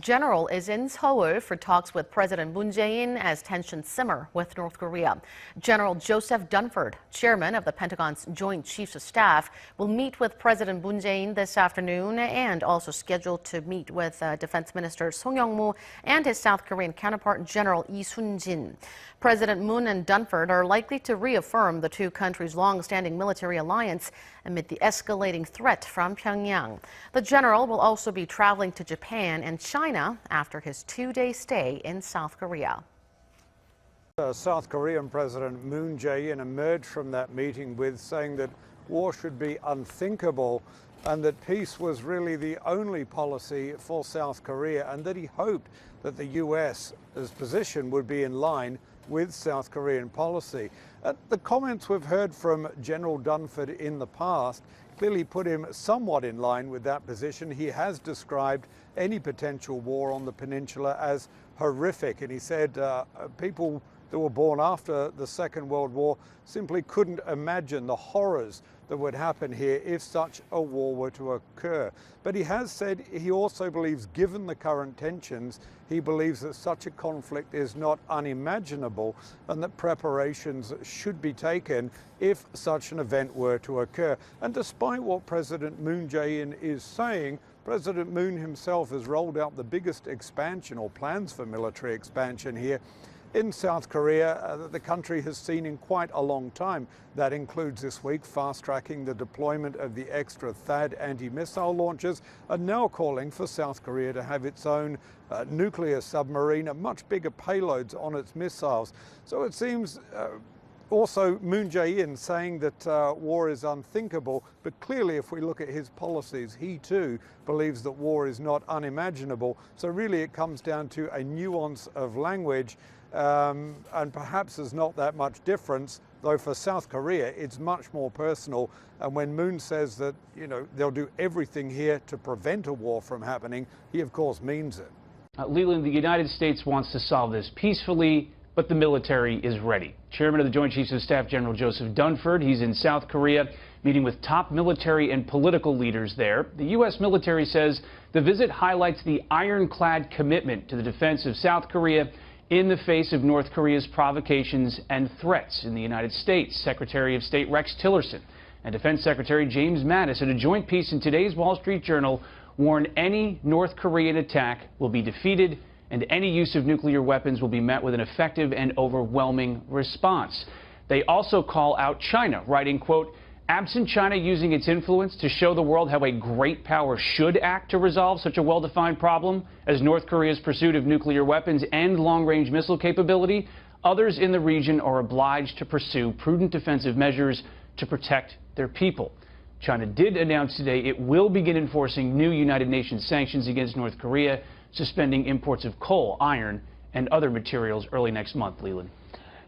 General is in Seoul for talks with President Moon Jae-in as tensions simmer with North Korea. General Joseph Dunford, chairman of the Pentagon's Joint Chiefs of Staff, will meet with President Moon Jae-in this afternoon and also scheduled to meet with Defense Minister Song Yong-mu and his South Korean counterpart General Lee Sun-jin. President Moon and Dunford are likely to reaffirm the two countries' long-standing military alliance amid the escalating threat from Pyongyang. The general will also be traveling to Japan and China after his two-day stay in South Korea. South Korean President Moon Jae-in emerged from that meeting with saying that war should be unthinkable and that peace was really the only policy for South Korea, and that he hoped that the US's position would be in line with South Korean policy. The comments we've heard from General Dunford in the past clearly put him somewhat in line with that position. He has described any potential war on the peninsula as horrific, and he said people that were born after the Second World War simply couldn't imagine the horrors that would happen here if such a war were to occur. But he has said he also believes, given the current tensions, he believes that such a conflict is not unimaginable and that preparations should be taken if such an event were to occur. And despite what President Moon Jae-in is saying, President Moon himself has rolled out the biggest expansion or plans for military expansion here in South Korea that the country has seen in quite a long time. That includes this week fast-tracking the deployment of the extra THAAD anti-missile launchers, and now calling for South Korea to have its own nuclear submarine and much bigger payloads on its missiles. So it seems also Moon Jae-in saying that war is unthinkable, but clearly if we look at his policies, he too believes that war is not unimaginable. So really it comes down to a nuance of language. And perhaps there's not that much difference, though for South Korea it's much more personal. And when Moon says that, they'll do everything here to prevent a war from happening, he of course means it. Leland, the United States wants to solve this peacefully, but the military is ready. Chairman of the Joint Chiefs of Staff, General Joseph Dunford, he's in South Korea meeting with top military and political leaders there. The U.S. military says the visit highlights the ironclad commitment to the defense of South Korea in the face of North Korea's provocations and threats. In the United States, Secretary of State Rex Tillerson and Defense Secretary James Mattis, in a joint piece in today's Wall Street Journal, warn any North Korean attack will be defeated and any use of nuclear weapons will be met with an effective and overwhelming response. They also call out China, writing, quote, "Absent China using its influence to show the world how a great power should act to resolve such a well-defined problem as North Korea's pursuit of nuclear weapons and long-range missile capability, others in the region are obliged to pursue prudent defensive measures to protect their people." China did announce today it will begin enforcing new United Nations sanctions against North Korea, suspending imports of coal, iron, and other materials early next month. Leland.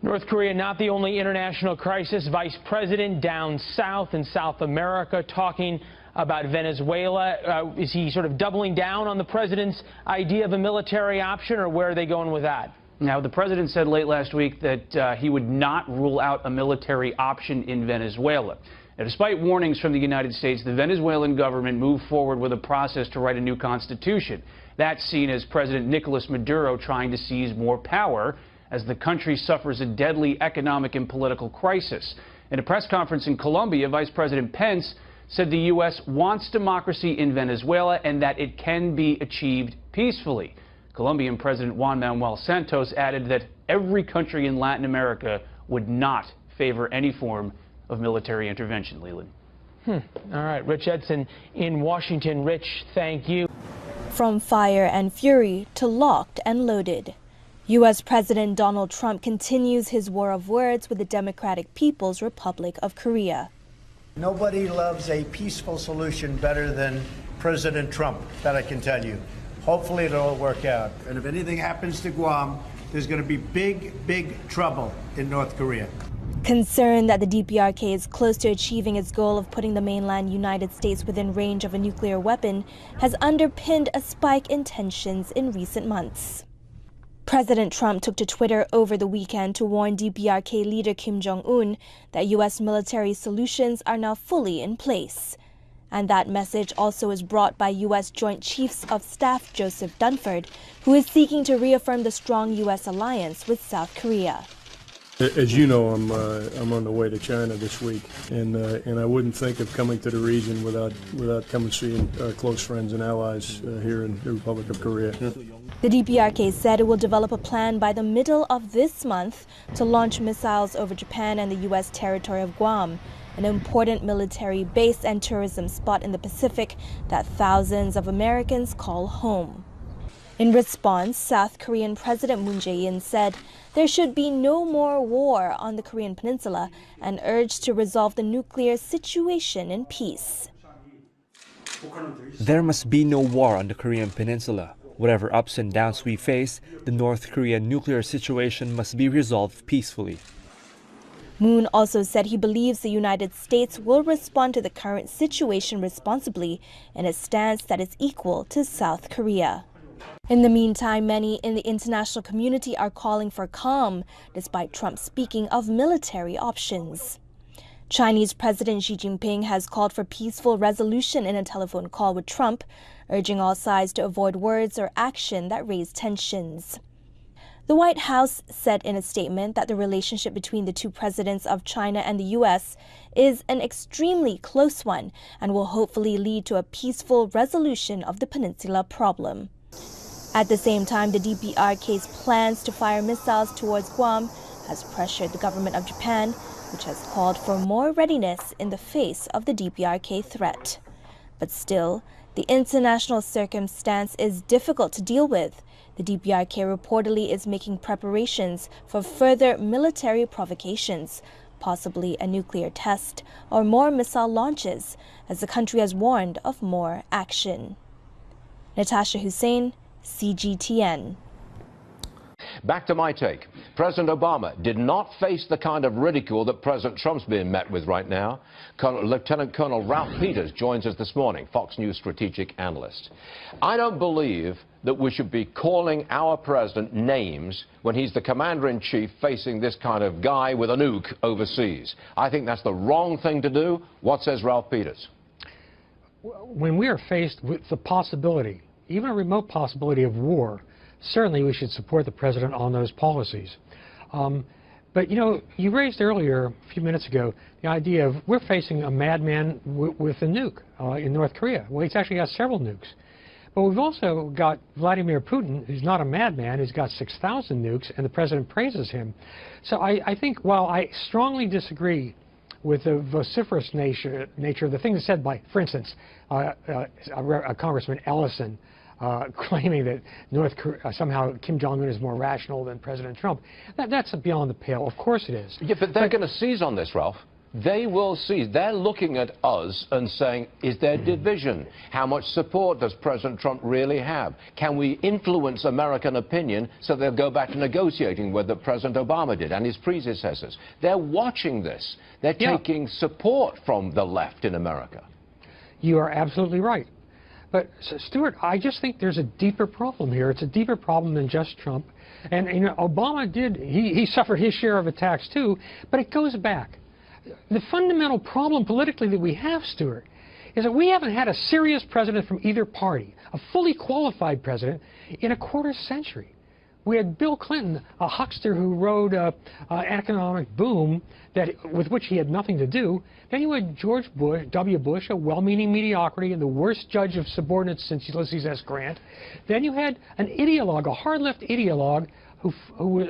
North Korea not the only international crisis. Vice President down south in South America talking about Venezuela. Is he sort of doubling down on the president's idea of a military option, or where are they going with that? Now, the president said late last week that he would not rule out a military option in Venezuela. Now, despite warnings from the United States, the Venezuelan government moved forward with a process to write a new constitution. That's seen as President Nicolas Maduro trying to seize more power as the country suffers a deadly economic and political crisis. In a press conference in Colombia, Vice President Pence said the U.S. wants democracy in Venezuela and that it can be achieved peacefully. Colombian President Juan Manuel Santos added that every country in Latin America would not favor any form of military intervention. Leland. All right, Rich Edson in Washington. Rich, thank you. From fire and fury to locked and loaded, U.S. President Donald Trump continues his war of words with the Democratic People's Republic of Korea. Nobody loves a peaceful solution better than President Trump, that I can tell you. Hopefully it'll all work out. And if anything happens to Guam, there's going to be big, big trouble in North Korea. Concerned that the DPRK is close to achieving its goal of putting the mainland United States within range of a nuclear weapon has underpinned a spike in tensions in recent months. President Trump took to Twitter over the weekend to warn DPRK leader Kim Jong-un that U.S. military solutions are now fully in place. And that message also is brought by U.S. Joint Chiefs of Staff Joseph Dunford, who is seeking to reaffirm the strong U.S. alliance with South Korea. As you know, I'm on the way to China this week, and I wouldn't think of coming to the region without coming seeing our close friends and allies here in the Republic of Korea. The DPRK said it will develop a plan by the middle of this month to launch missiles over Japan and the U.S. territory of Guam, an important military base and tourism spot in the Pacific that thousands of Americans call home. In response, South Korean President Moon Jae-in said there should be no more war on the Korean peninsula and urged to resolve the nuclear situation in peace. There must be no war on the Korean peninsula. Whatever ups and downs we face, the North Korean nuclear situation must be resolved peacefully. Moon also said he believes the United States will respond to the current situation responsibly in a stance that is equal to South Korea. In the meantime, many in the international community are calling for calm, despite Trump speaking of military options. Chinese President Xi Jinping has called for peaceful resolution in a telephone call with Trump, urging all sides to avoid words or action that raise tensions. The White House said in a statement that the relationship between the two presidents of China and the U.S. is an extremely close one and will hopefully lead to a peaceful resolution of the peninsula problem. At the same time, the DPRK's plans to fire missiles towards Guam has pressured the government of Japan, which has called for more readiness in the face of the DPRK threat. But still, the international circumstance is difficult to deal with. The DPRK reportedly is making preparations for further military provocations, possibly a nuclear test or more missile launches, as the country has warned of more action. Natasha Hussain, CGTN. Back to my take. President Obama did not face the kind of ridicule that President Trump's being met with right now. Lieutenant Colonel Ralph Peters joins us this morning, Fox News strategic analyst. I don't believe that we should be calling our president names when he's the commander-in-chief facing this kind of guy with a nuke overseas. I think that's the wrong thing to do. What says Ralph Peters? When we are faced with the possibility, even a remote possibility of war, certainly we should support the president on those policies. But, you know, you raised earlier, a few minutes ago, the idea of we're facing a madman with a nuke in North Korea. Well, he's actually got several nukes. But we've also got Vladimir Putin, who's not a madman, who's got 6,000 nukes, and the president praises him. So I think while I strongly disagree with the vociferous nature of the things said by, for instance, Congressman Ellison, claiming that somehow Kim Jong-un is more rational than President Trump. That's beyond the pale. Of course it is. Yeah, but they're going to seize on this, Ralph. They will seize. They're looking at us and saying, is there division? How much support does President Trump really have? Can we influence American opinion so they'll go back to negotiating whether President Obama did and his predecessors? They're watching this. They're taking support from the left in America. You are absolutely right. But, Stuart, I just think there's a deeper problem here. It's a deeper problem than just Trump. And you know, Obama he suffered his share of attacks, too, but it goes back. The fundamental problem politically that we have, Stuart, is that we haven't had a serious president from either party, a fully qualified president, in a quarter century. We had Bill Clinton, a huckster who rode an economic boom with which he had nothing to do. Then you had George Bush, W. Bush, a well-meaning mediocrity and the worst judge of subordinates since Ulysses S. Grant. Then you had an ideologue, a hard-left ideologue, who was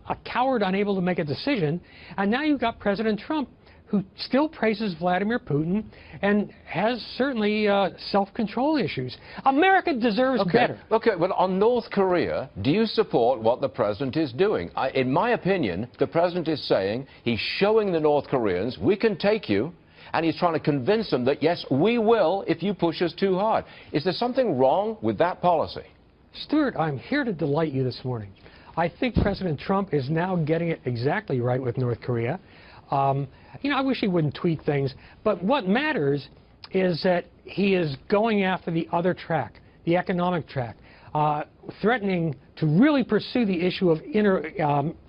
a coward unable to make a decision. And now you've got President Trump, who still praises Vladimir Putin and has certainly self-control issues. America deserves better. Okay, well, on North Korea, do you support what the president is doing? In my opinion, the president is saying he's showing the North Koreans, we can take you, and he's trying to convince them that, yes, we will if you push us too hard. Is there something wrong with that policy? Stuart, I'm here to delight you this morning. I think President Trump is now getting it exactly right with North Korea. You know, I wish he wouldn't tweet things, but what matters is that he is going after the other track, the economic track, threatening to really pursue the issue of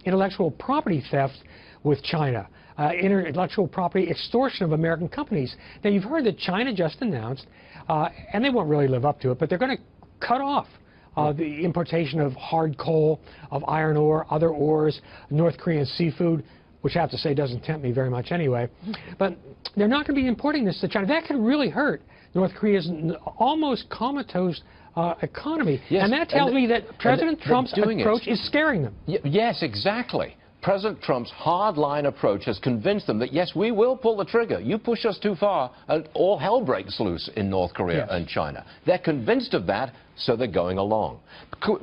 intellectual property theft with China. intellectual property extortion of American companies. Now, you've heard that China just announced, and they won't really live up to it, but they're going to cut off the importation of hard coal, of iron ore, other ores, North Korean seafood, which I have to say doesn't tempt me very much anyway. But they're not going to be importing this to China. That could really hurt North Korea's almost comatose economy. Yes, and that tells me that President Trump's approach is scaring them. Yes, exactly. President Trump's hardline approach has convinced them that, yes, we will pull the trigger. You push us too far, and all hell breaks loose in North Korea and China. They're convinced of that, so they're going along.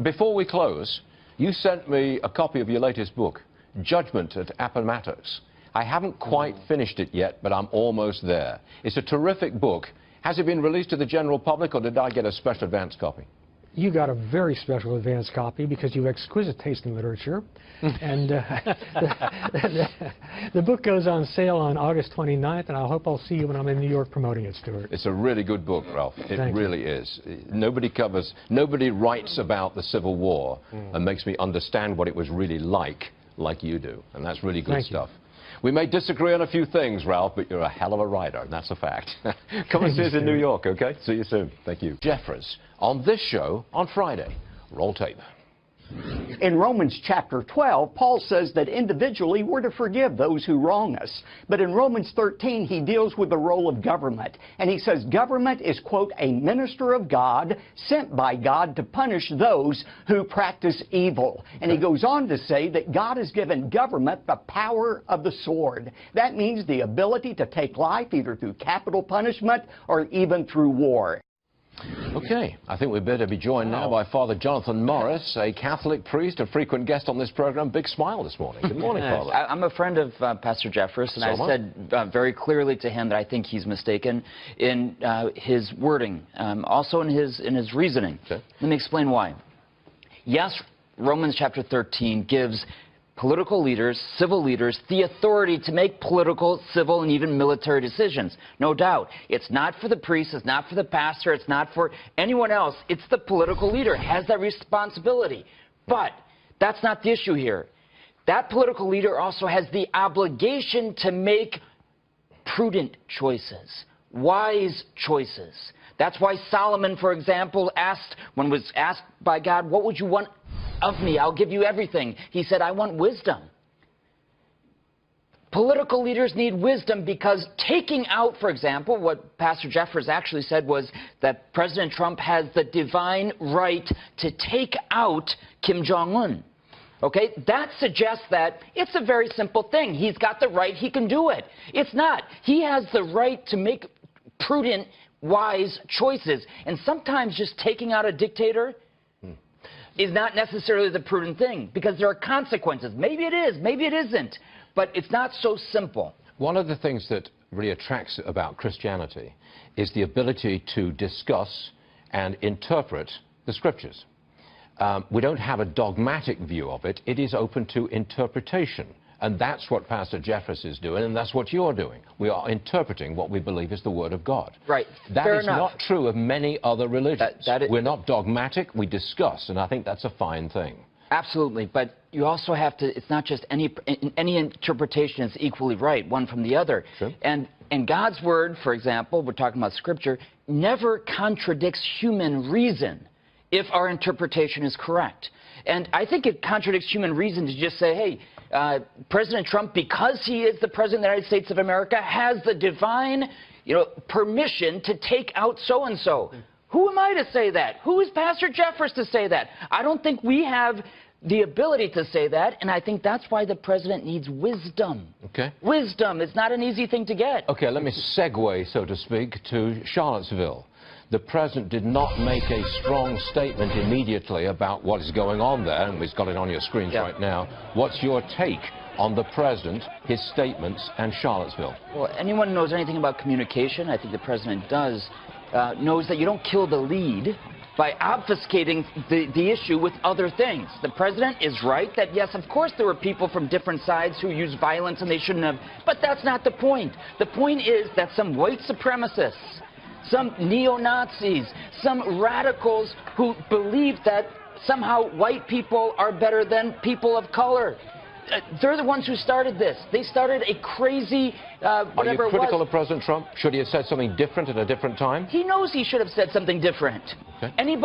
Before we close, you sent me a copy of your latest book, Judgment at Appomattox. I haven't quite finished it yet, but I'm almost there. It's a terrific book. Has it been released to the general public, or did I get a special advance copy? You got a very special advance copy because you have exquisite taste in literature. And the book goes on sale on August 29th, and I hope I'll see you when I'm in New York promoting it, Stuart. It's a really good book, Ralph. It really is. Nobody writes about the Civil War and makes me understand what it was really like you do. And that's really good stuff. We may disagree on a few things, Ralph, but you're a hell of a writer, and that's a fact. Come and see us in New York, okay? See you soon. Thank you. Jeffers, on this show on Friday. Roll tape. In Romans chapter 12, Paul says that individually we're to forgive those who wrong us. But in Romans 13, he deals with the role of government. And he says government is, quote, a minister of God sent by God to punish those who practice evil. And he goes on to say that God has given government the power of the sword. That means the ability to take life either through capital punishment or even through war. Okay, I think we'd better be joined now by Father Jonathan Morris, a Catholic priest, a frequent guest on this program. Big smile this morning. Good morning, Father. I'm a friend of Pastor Jeffers, and I said very clearly to him that I think he's mistaken in his wording, also in his reasoning. Okay. Let me explain why. Yes, Romans chapter 13 gives political leaders, civil leaders, the authority to make political, civil, and even military decisions. No doubt. It's not for the priest, it's not for the pastor, it's not for anyone else. It's the political leader has that responsibility. But that's not the issue here. That political leader also has the obligation to make prudent choices, wise choices. That's why Solomon, for example, when was asked by God, what would you want of me? I'll give you everything. He said, I want wisdom. Political leaders need wisdom because taking out, for example, what Pastor Jeffers actually said was that President Trump has the divine right to take out Kim Jong-un. Okay, that suggests that it's a very simple thing. He's got the right, he can do it. It's not. He has the right to make prudent, wise choices. And sometimes just taking out a dictator is not necessarily the prudent thing, because there are consequences. Maybe it is, maybe it isn't, but it's not so simple. One of the things that really attracts about Christianity is the ability to discuss and interpret the Scriptures. We don't have a dogmatic view of it. It is open to interpretation. And that's what Pastor Jeffers is doing, and that's what you're doing. We are interpreting what we believe is the Word of God. Right. That is not true of many other religions. We're not dogmatic, we discuss, and I think that's a fine thing. Absolutely, but you also have to, it's not just any interpretation is equally right, one from the other. Sure. And God's Word, for example, we're talking about Scripture, never contradicts human reason if our interpretation is correct. And I think it contradicts human reason to just say, hey, President Trump, because he is the President of the United States of America, has the divine, permission to take out so-and-so. Who am I to say that? Who is Pastor Jeffers to say that? I don't think we have the ability to say that, and I think that's why the President needs wisdom. Okay. Wisdom. It's not an easy thing to get. Okay, let me segue, so to speak, to Charlottesville. The President did not make a strong statement immediately about what is going on there, and we've got it on your screens right now. What's your take on the President, his statements, and Charlottesville? Well, anyone who knows anything about communication, I think the President does, knows that you don't kill the lead by obfuscating the issue with other things. The President is right that, yes, of course there were people from different sides who used violence and they shouldn't have, but that's not the point. The point is that some white supremacists, some neo-Nazis, some radicals who believe that somehow white people are better than people of color. They're the ones who started this. They started a crazy, whatever it was. Are you critical of President Trump? Should he have said something different at a different time? He knows he should have said something different. Okay.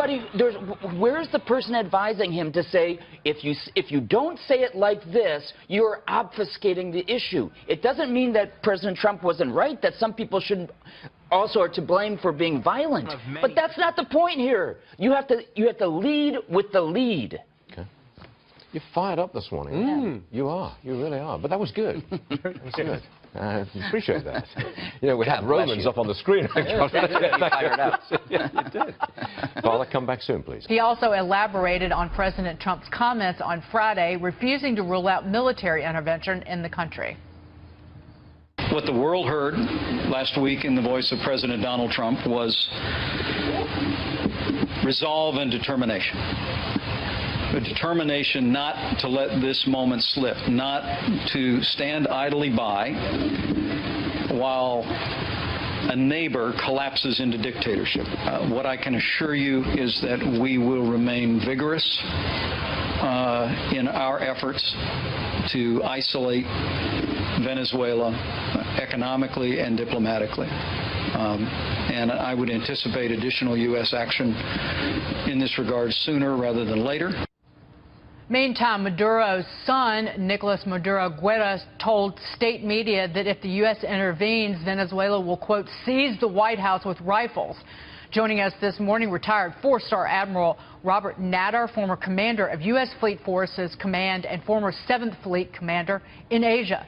Where's the person advising him to say, if you don't say it like this, you're obfuscating the issue? It doesn't mean that President Trump wasn't right, that some people shouldn't also are to blame for being violent. But that's not the point here. You have to lead with the lead. Okay. You're fired up this morning. You are. You really are. But that was good. That was good. I appreciate that. You know, we had Romans up on the screen. Yeah, fired up. Yeah, you did. Father, come back soon, please. He also elaborated on President Trump's comments on Friday, refusing to rule out military intervention in the country. What the world heard last week in the voice of President Donald Trump was resolve and determination. A determination not to let this moment slip, not to stand idly by while a neighbor collapses into dictatorship. What I can assure you is that we will remain vigorous in our efforts to isolate Venezuela economically and diplomatically. And I would anticipate additional U.S. action in this regard sooner rather than later. Meantime, Maduro's son, Nicolas Maduro Guerra, told state media that if the U.S. intervenes, Venezuela will, quote, seize the White House with rifles. Joining us this morning, retired four-star Admiral Robert Natter, former commander of U.S. Fleet Forces Command and former 7th Fleet commander in Asia.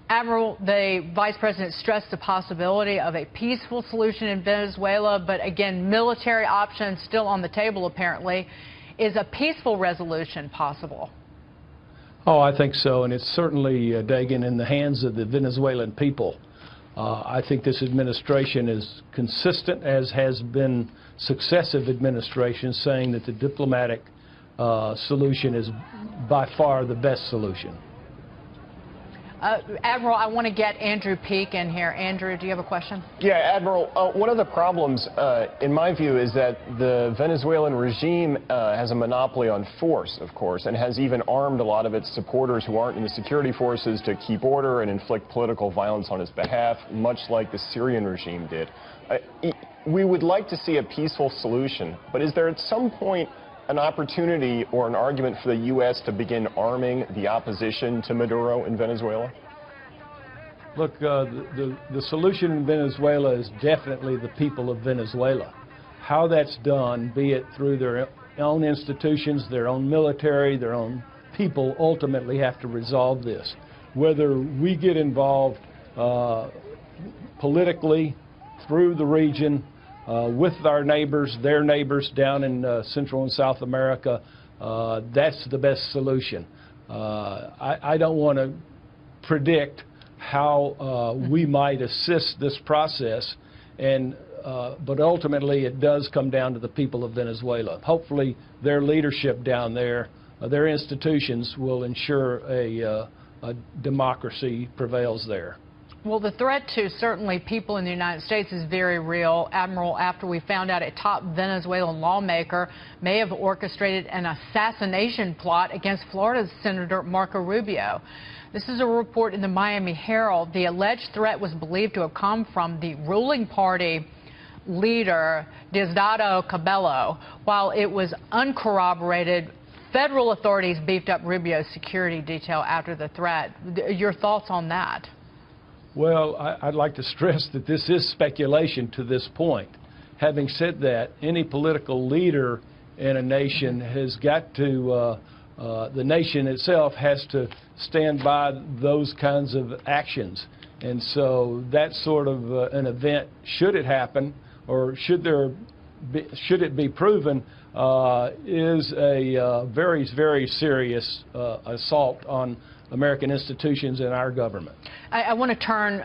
Admiral, the Vice President stressed the possibility of a peaceful solution in Venezuela, but again, military options still on the table, apparently. Is a peaceful resolution possible? Oh, I think so, and it's certainly, Dagan, in the hands of the Venezuelan people. I think this administration is consistent, as has been successive administrations, saying that the diplomatic solution is by far the best solution. Admiral, I want to get Andrew Peek in here. Andrew, do you have a question? Yeah, Admiral, one of the problems, in my view, is that the Venezuelan regime has a monopoly on force, of course, and has even armed a lot of its supporters who aren't in the security forces to keep order and inflict political violence on its behalf, much like the Syrian regime did. We would like to see a peaceful solution, but is there at some point an opportunity or an argument for the U.S. to begin arming the opposition to Maduro in Venezuela? Look, the solution in Venezuela is definitely the people of Venezuela. How that's done, be it through their own institutions, their own military, their own people, ultimately have to resolve this. Whether we get involved politically through the region, with our neighbors, their neighbors down in Central and South America, that's the best solution. I don't want to predict how we might assist this process, but ultimately it does come down to the people of Venezuela. Hopefully their leadership down there, their institutions will ensure a democracy prevails there. Well, the threat to certainly people in the United States is very real. Admiral, after we found out a top Venezuelan lawmaker may have orchestrated an assassination plot against Florida's Senator Marco Rubio. This is a report in the Miami Herald. The alleged threat was believed to have come from the ruling party leader, Diosdado Cabello. While it was uncorroborated, federal authorities beefed up Rubio's security detail after the threat. Your thoughts on that? Well, I'd like to stress that this is speculation to this point. Having said that, any political leader in a nation has got to, the nation itself has to stand by those kinds of actions. And so that sort of an event, should it happen, or should it be proven, is a very, very serious assault on American institutions and our government. I want to turn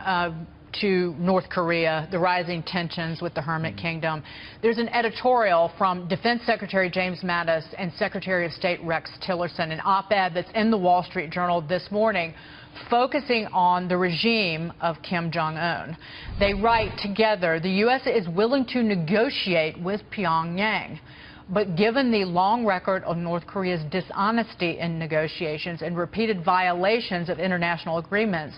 to North Korea, the rising tensions with the Hermit Kingdom. There's an editorial from Defense Secretary James Mattis and Secretary of State Rex Tillerson, an op-ed that's in the Wall Street Journal this morning, focusing on the regime of Kim Jong-un. They write together, the U.S. is willing to negotiate with Pyongyang. But given the long record of North Korea's dishonesty in negotiations and repeated violations of international agreements,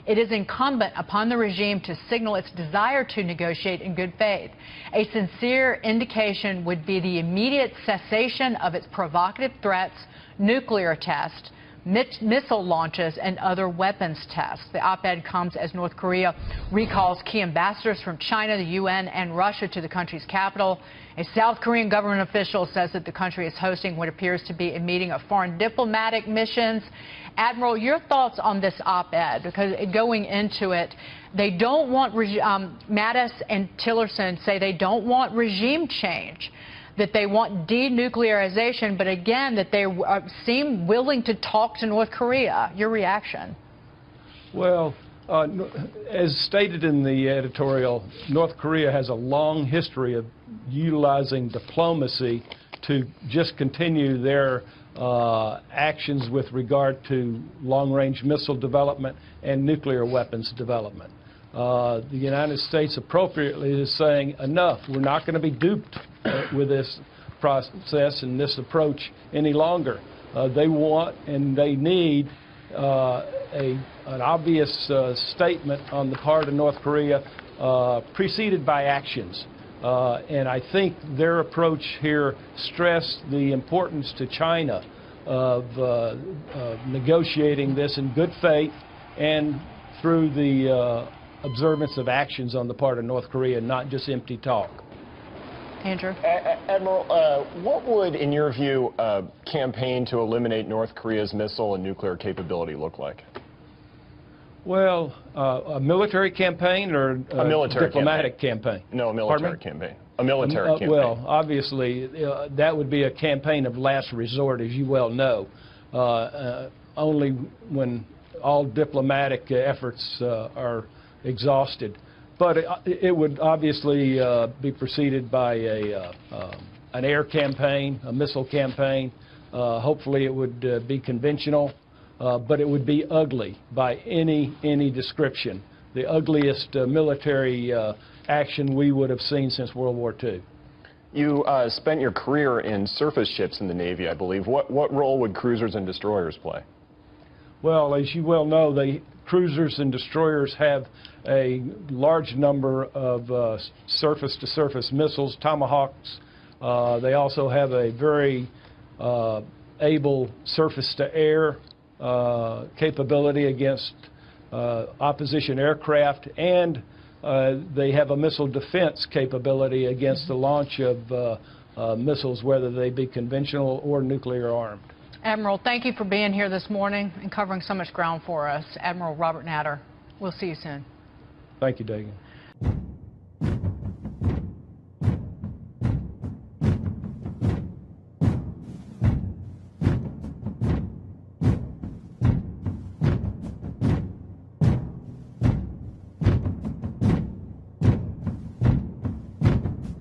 it is incumbent upon the regime to signal its desire to negotiate in good faith. A sincere indication would be the immediate cessation of its provocative threats, nuclear tests, missile launches, and other weapons tests. The op-ed comes as North Korea recalls key ambassadors from China, the UN, and Russia to the country's capital. A South Korean government official says that the country is hosting what appears to be a meeting of foreign diplomatic missions. Admiral, your thoughts on this op-ed? Because going into it, they don't want, Mattis and Tillerson say they don't want regime change, that they want denuclearization, but again, that they seem willing to talk to North Korea. Your reaction? Well, as stated in the editorial, North Korea has a long history of utilizing diplomacy to just continue their actions with regard to long-range missile development and nuclear weapons development. The United States appropriately is saying, enough, we're not going to be duped with this process and this approach any longer. They want and they need an obvious statement on the part of North Korea preceded by actions. And I think their approach here stressed the importance to China of negotiating this in good faith and through the observance of actions on the part of North Korea, not just empty talk. Andrew? Admiral, what would, in your view, a campaign to eliminate North Korea's missile and nuclear capability look like? Well, a military campaign or a military diplomatic campaign? No, a military campaign. A military campaign. Well, obviously, that would be a campaign of last resort, as you well know. Only when all diplomatic efforts are exhausted. But it would obviously be preceded by an air campaign, a missile campaign. Hopefully it would be conventional, but it would be ugly by any description. The ugliest military action we would have seen since World War II. You spent your career in surface ships in the Navy, I believe. What role would cruisers and destroyers play? Well, as you well know, the cruisers and destroyers have a large number of surface-to-surface missiles, Tomahawks. They also have a very able surface-to-air capability against opposition aircraft, and they have a missile defense capability against the launch of missiles, whether they be conventional or nuclear armed. Admiral, thank you for being here this morning and covering so much ground for us. Admiral Robert Natter, we'll see you soon. Thank you, Dagan.